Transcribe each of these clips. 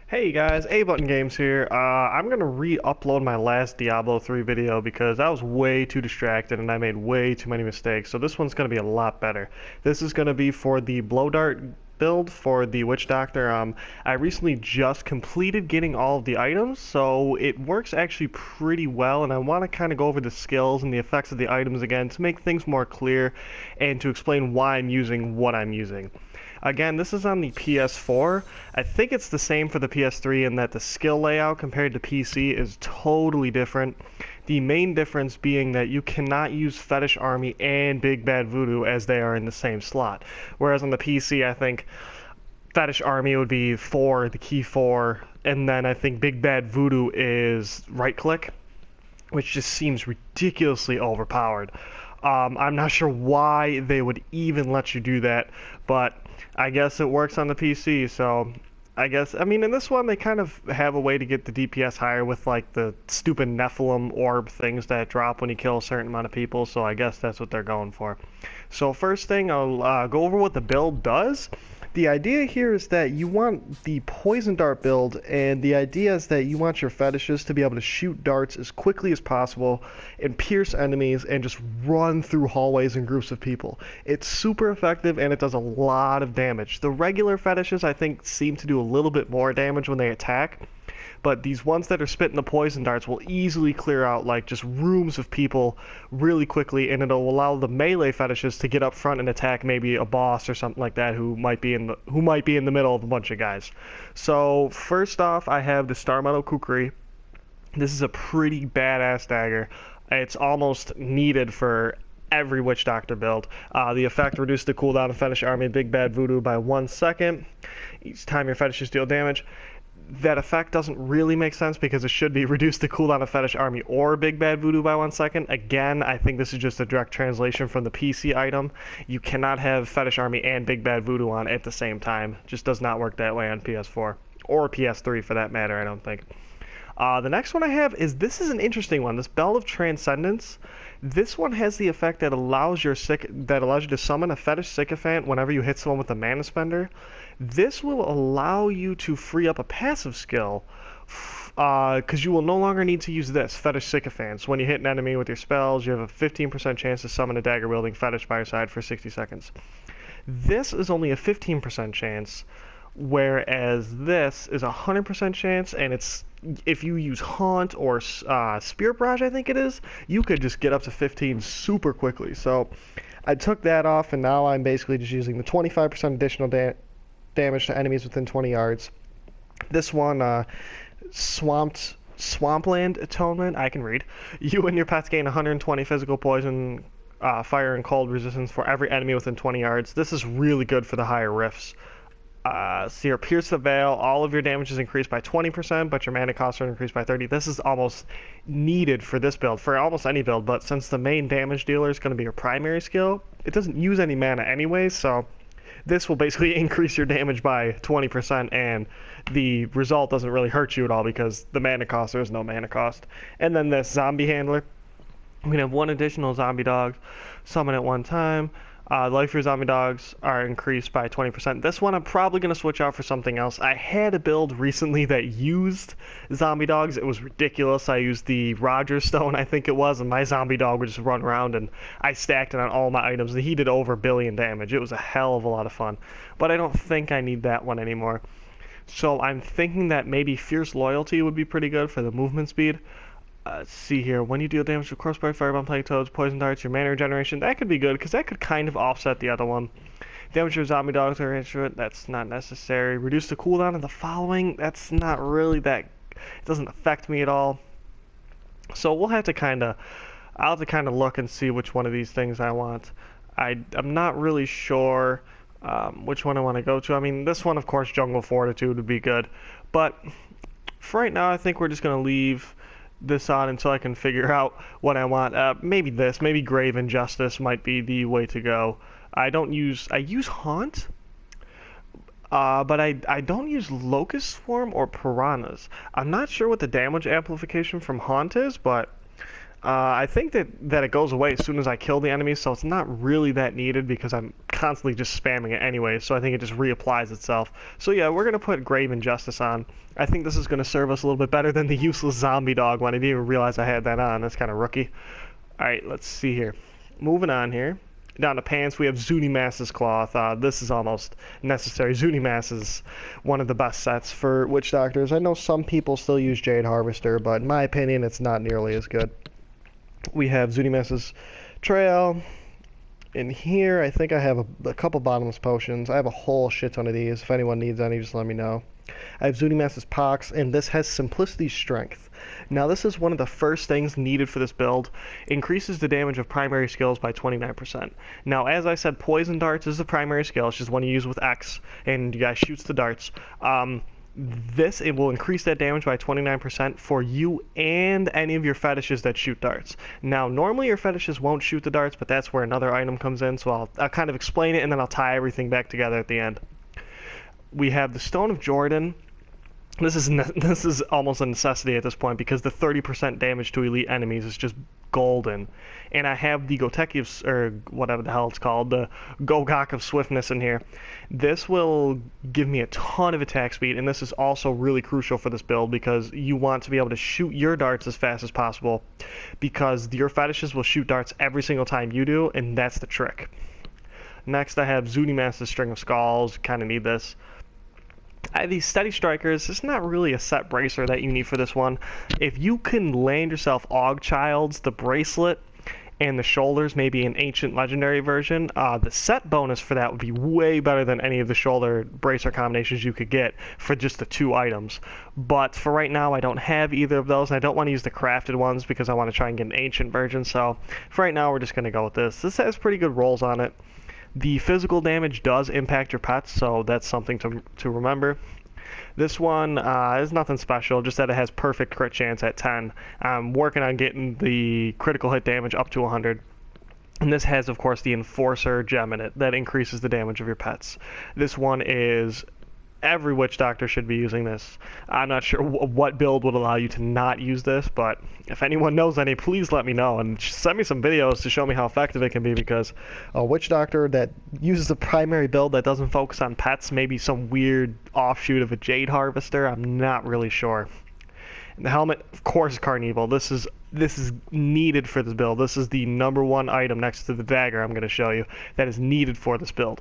Hey guys, A Button Games here. I'm gonna re-upload my last Diablo 3 video because I was way too distracted and I made way too many mistakes. So this one's gonna be a lot better. This is gonna be for the Blow Dart build for the Witch Doctor. I recently just completed getting all of the items, so it works actually pretty well, and I want to kind of go over the skills and the effects of the items again to make things more clear and to explain why I'm using what I'm using. Again, this is on the PS4. I think it's the same for the PS3 in that the skill layout compared to PC is totally different. The main difference being that you cannot use Fetish Army and Big Bad Voodoo as they are in the same slot. Whereas on the PC, I think Fetish Army would be 4, the key 4, and then I think Big Bad Voodoo is right click, which just seems ridiculously overpowered. I'm not sure why they would even let you do that, but I guess it works on the PC, so I mean, in this one, they kind of have a way to get the DPS higher with, like, the stupid Nephilim orb things that drop when you kill a certain amount of people, so I guess that's what they're going for. So first thing, I'll go over what the build does. The idea here is that you want the poison dart build, and the idea is that you want your fetishes to be able to shoot darts as quickly as possible and pierce enemies and just run through hallways and groups of people. It's super effective and it does a lot of damage. The regular fetishes I think seem to do a little bit more damage when they attack, but these ones that are spitting the poison darts will easily clear out like just rooms of people really quickly, and it'll allow the melee fetishes to get up front and attack maybe a boss or something like that who might be in the middle of a bunch of guys. So first off, I have the Starmetal Kukri. This is a pretty badass dagger. It's almost needed for every Witch Doctor build. The effect reduced the cooldown of Fetish Army Big Bad Voodoo by 1 second each time your fetishes deal damage. That effect doesn't really make sense because it should be reduce the cooldown of Fetish Army or Big Bad Voodoo by 1 second. Again, I think this is just a direct translation from the PC item. You cannot have Fetish Army and Big Bad Voodoo on at the same time. Just does not work that way on PS4 or PS3 for that matter, I don't think. The next one I have is, this is an interesting one, this Bell of Transcendence. This one has the effect that allows you to summon a Fetish Sycophant whenever you hit someone with a Mana Spender. This will allow you to free up a passive skill, because you will no longer need to use this, Fetish Sycophants. When you hit an enemy with your spells, you have a 15% chance to summon a dagger-wielding fetish by your side for 60 seconds. This is only a 15% chance, whereas this is a 100% chance, and it's if you use Haunt or Spirit Barrage, I think it is, you could just get up to 15 super quickly. So I took that off, and now I'm basically just using the 25% additional damage to enemies within 20 yards. This one, Swampland Atonement, I can read. You and your pets gain 120 physical poison, fire, and cold resistance for every enemy within 20 yards. This is really good for the higher rifts. So your Pierce the Veil, all of your damage is increased by 20%, but your mana costs are increased by 30. This is almost needed for this build, for almost any build, but since the main damage dealer is going to be your primary skill, it doesn't use any mana anyway, so this will basically increase your damage by 20%, and the result doesn't really hurt you at all because the mana cost, there is no mana cost. And then this Zombie Handler, we can have 1 additional zombie dog summon at one time. Life for zombie dogs are increased by 20%. This one I'm probably going to switch out for something else. I had a build recently that used zombie dogs. It was ridiculous. I used the Roger Stone, I think it was, and my zombie dog would just run around, and I stacked it on all my items, and he did over 1 billion damage. It was a hell of a lot of fun. But I don't think I need that one anymore. So I'm thinking that maybe Fierce Loyalty would be pretty good for the movement speed. Let's see here. When you deal damage to Corpse Bite, Firebomb, Plague Toads, Poison Darts, your mana regeneration, that could be good because that could kind of offset the other one. Damage to zombie dogs or instrument, that's not necessary. Reduce the cooldown of the following, that's not really that, it doesn't affect me at all. So I'll have to kind of look and see which one of these things I want. I'm not really sure which one I want to go to. I mean, this one, of course, Jungle Fortitude would be good. But for right now, I think we're just going to leave this on until I can figure out what I want. Maybe Grave Injustice might be the way to go. I use Haunt, but I don't use Locust Swarm or Piranhas. I'm not sure what the damage amplification from Haunt is, but I think that it goes away as soon as I kill the enemy, so it's not really that needed because I'm constantly just spamming it anyway, so I think it just reapplies itself. So yeah, we're going to put Grave Injustice on. I think this is going to serve us a little bit better than the useless zombie dog one. I didn't even realize I had that on. That's kind of rookie. Alright, let's see here. Moving on here. Down to pants, we have Zunimass's cloth. This is almost necessary. Zunimass is one of the best sets for witch doctors. I know some people still use Jade Harvester, but in my opinion, it's not nearly as good. We have Zunimass's trail. In here, I think I have a couple bottomless potions. I have a whole shit ton of these. If anyone needs any, just let me know. I have Zunimass's Pox, and this has Simplicity Strength. Now, this is one of the first things needed for this build. Increases the damage of primary skills by 29%. Now, as I said, Poison Darts is the primary skill. It's just one you use with X, and you guys shoots the darts. It will increase that damage by 29% for you and any of your fetishes that shoot darts. Now, normally your fetishes won't shoot the darts, but that's where another item comes in, so I'll kind of explain it, and then I'll tie everything back together at the end. We have the Stone of Jordan. This is almost a necessity at this point because the 30% damage to elite enemies is just golden. And I have the Goteki or whatever the hell it's called, the Gogok of Swiftness in here. This will give me a ton of attack speed, and this is also really crucial for this build because you want to be able to shoot your darts as fast as possible because your fetishes will shoot darts every single time you do, and that's the trick. Next, I have Zunimass's String of Skulls. Kind of need this. These Steady Strikers, it's not really a set bracer that you need for this one. If you can land yourself Ogchild's, the bracelet, and the shoulders, maybe an ancient legendary version, the set bonus for that would be way better than any of the shoulder bracer combinations you could get for just the 2 items. But for right now, I don't have either of those, and I don't want to use the crafted ones because I want to try and get an ancient version, so for right now, we're just going to go with this. This has pretty good rolls on it. The physical damage does impact your pets, so that's something to remember. This one is nothing special, just that it has perfect crit chance at 10. I'm working on getting the critical hit damage up to 100. And this has, of course, the Enforcer gem in it that increases the damage of your pets. This one is... Every witch doctor should be using this. I'm not sure what build would allow you to not use this, but if anyone knows any, please let me know and send me some videos to show me how effective it can be because a witch doctor that uses a primary build that doesn't focus on pets, maybe some weird offshoot of a Jade Harvester, I'm not really sure. And the helmet, of course, is Carnival. This is needed for this build. This is the #1 item next to the dagger I'm going to show you that is needed for this build.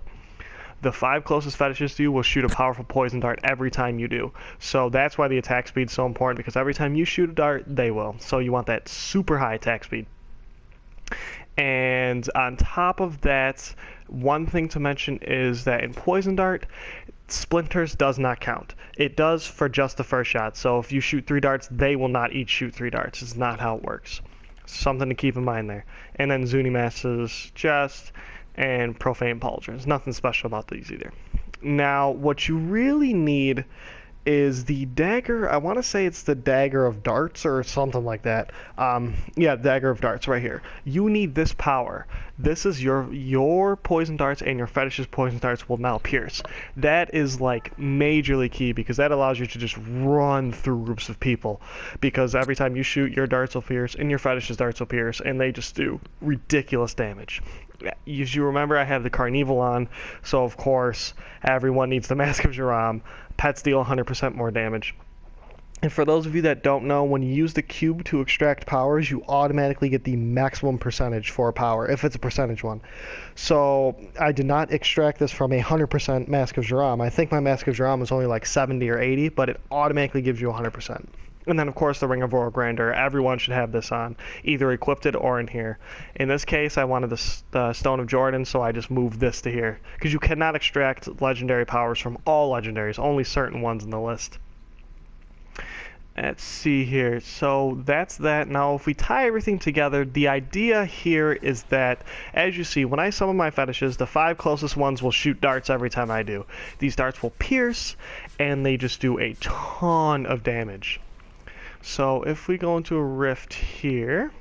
The 5 closest fetishes to you will shoot a powerful poison dart every time you do. So that's why the attack speed is so important, because every time you shoot a dart, they will. So you want that super high attack speed. And on top of that, one thing to mention is that in poison dart, splinters does not count. It does for just the first shot. So if you shoot 3 darts, they will not each shoot 3 darts. It's not how it works. Something to keep in mind there. And then Zunimass's chest and Profane Pauldrons. Nothing special about these either. Now, what you really need is the dagger. I want to say it's the Dagger of Darts or something like that. Yeah, Dagger of Darts right here. You need this power. This is your poison darts and your fetish's poison darts will now pierce. That is like majorly key because that allows you to just run through groups of people. Because every time you shoot, your darts will pierce and your fetish's darts will pierce, and they just do ridiculous damage. As you remember, I have the Carnival on, so of course everyone needs the Mask of Jiram. Pets deal 100% more damage. And for those of you that don't know, when you use the cube to extract powers, you automatically get the maximum percentage for a power, if it's a percentage one. So I did not extract this from a 100% Mask of Jiram. I think my Mask of Jiram was only like 70 or 80, but it automatically gives you 100%. And then, of course, the Ring of Royal Grandeur. Everyone should have this on, either equipped it or in here. In this case, I wanted the Stone of Jordan, so I just moved this to here. Because you cannot extract legendary powers from all legendaries, only certain ones in the list. Let's see here. So that's that. Now, if we tie everything together, the idea here is that, as you see, when I summon my fetishes, the 5 closest ones will shoot darts every time I do. These darts will pierce, and they just do a ton of damage. So if we go into a rift here,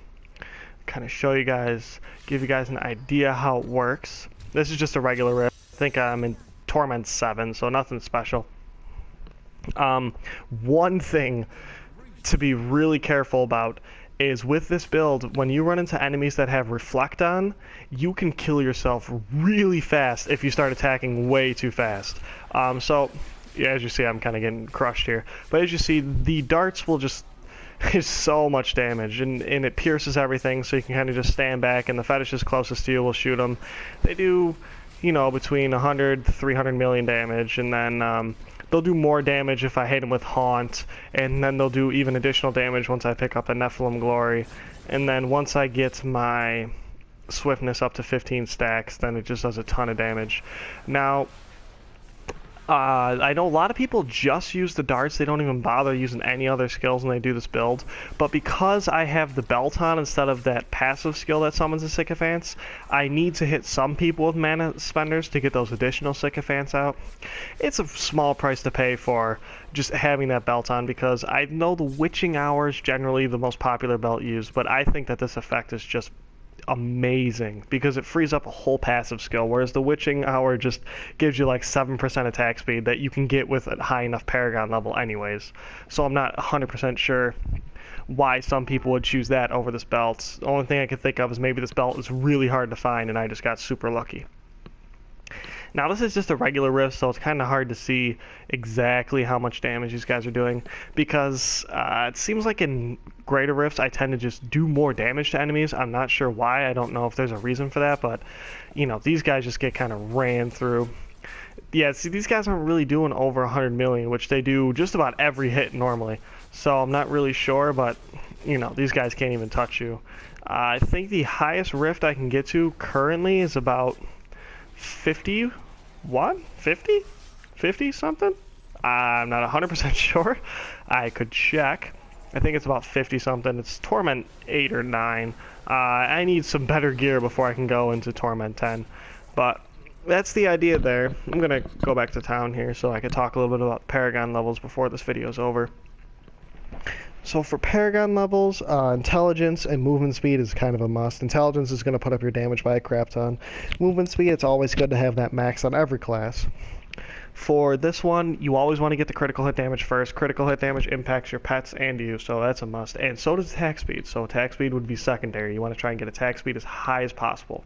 kind of show you guys, give you guys an idea how it works. This is just a regular rift. I think I'm in Torment 7, so nothing special. One thing to be really careful about is with this build, when you run into enemies that have Reflect on, you can kill yourself really fast if you start attacking way too fast. So, yeah, as you see, I'm kind of getting crushed here. But as you see, the darts will just... There's so much damage, and it pierces everything, so you can kind of just stand back, and the fetishes closest to you will shoot them. They do, you know, between 100 to 300 million damage, and then they'll do more damage if I hit them with Haunt, and then they'll do even additional damage once I pick up a Nephilim Glory. And then once I get my swiftness up to 15 stacks, then it just does a ton of damage. Now, I know a lot of people just use the darts. They don't even bother using any other skills when they do this build. But because I have the belt on instead of that passive skill that summons the sycophants, I need to hit some people with mana spenders to get those additional sycophants out. It's a small price to pay for just having that belt on, because I know the Witching Hour is generally the most popular belt used, but I think that this effect is just amazing because it frees up a whole passive skill, whereas the Witching Hour just gives you like 7% attack speed that you can get with a high enough Paragon level anyways. So I'm not 100% sure why some people would choose that over this belt. The only thing I could think of is maybe this belt is really hard to find and I just got super lucky. Now this is just a regular rift, so it's kind of hard to see exactly how much damage these guys are doing, because it seems like in greater rifts I tend to just do more damage to enemies. I'm not sure why, I don't know if there's a reason for that, but you know, these guys just get kind of ran through. Yeah, see, these guys aren't really doing over 100 million, which they do just about every hit normally, so I'm not really sure, but you know, these guys can't even touch you. I think the highest rift I can get to currently is about 50 something? I'm not 100% sure. I could check. I think it's about 50 something. It's Torment 8 or 9. I need some better gear before I can go into Torment 10. But that's the idea there. I'm going to go back to town here so I can talk a little bit about Paragon levels before this video is over. So for Paragon levels, intelligence and movement speed is kind of a must. Intelligence is going to put up your damage by a crap ton. Movement speed, it's always good to have that max on every class. For this one, you always want to get the critical hit damage first. Critical hit damage impacts your pets and you, so that's a must. And so does attack speed, so attack speed would be secondary. You want to try and get attack speed as high as possible.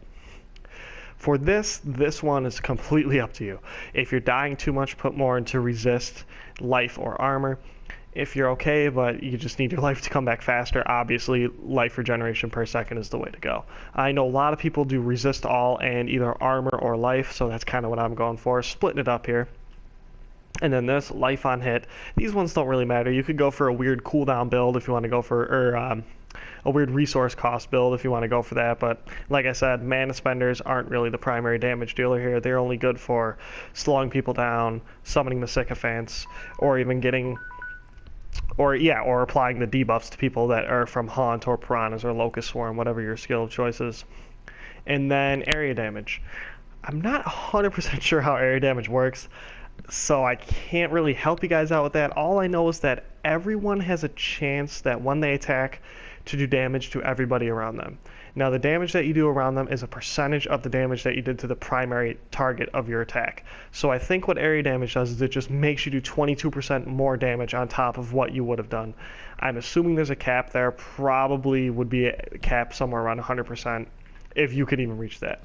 For this one is completely up to you. If you're dying too much, put more into resist, life, or armor. If you're okay, but you just need your life to come back faster, obviously life regeneration per second is the way to go. I know a lot of people do resist all and either armor or life, so that's kind of what I'm going for, splitting it up here. And then this, life on hit. These ones don't really matter. You could go for a weird cooldown build if you want to go for, or a weird resource cost build if you want to go for that, but like I said, mana spenders aren't really the primary damage dealer here. They're only good for slowing people down, summoning the sycophants, or even getting... or applying the debuffs to people that are from Haunt or Piranhas or Locust Swarm, whatever your skill of choice is. And then area damage. I'm not 100% sure how area damage works, so I can't really help you guys out with that. All I know is that everyone has a chance that when they attack to do damage to everybody around them. Now the damage that you do around them is a percentage of the damage that you did to the primary target of your attack. So I think what area damage does is it just makes you do 22% more damage on top of what you would have done. I'm assuming there's a cap there, probably would be a cap somewhere around 100% if you could even reach that.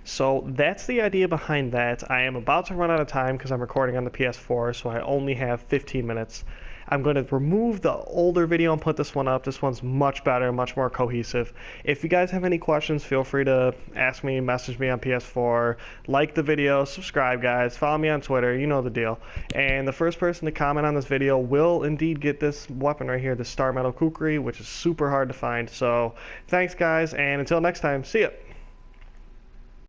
So that's the idea behind that. I am about to run out of time because I'm recording on the PS4, so I only have 15 minutes. I'm going to remove the older video and put this one up. This one's much better, much more cohesive. If you guys have any questions, feel free to ask me, message me on PS4, like the video, subscribe guys, follow me on Twitter, you know the deal. And the first person to comment on this video will indeed get this weapon right here, the Starmetal Kukri, which is super hard to find. So thanks guys, and until next time, see ya!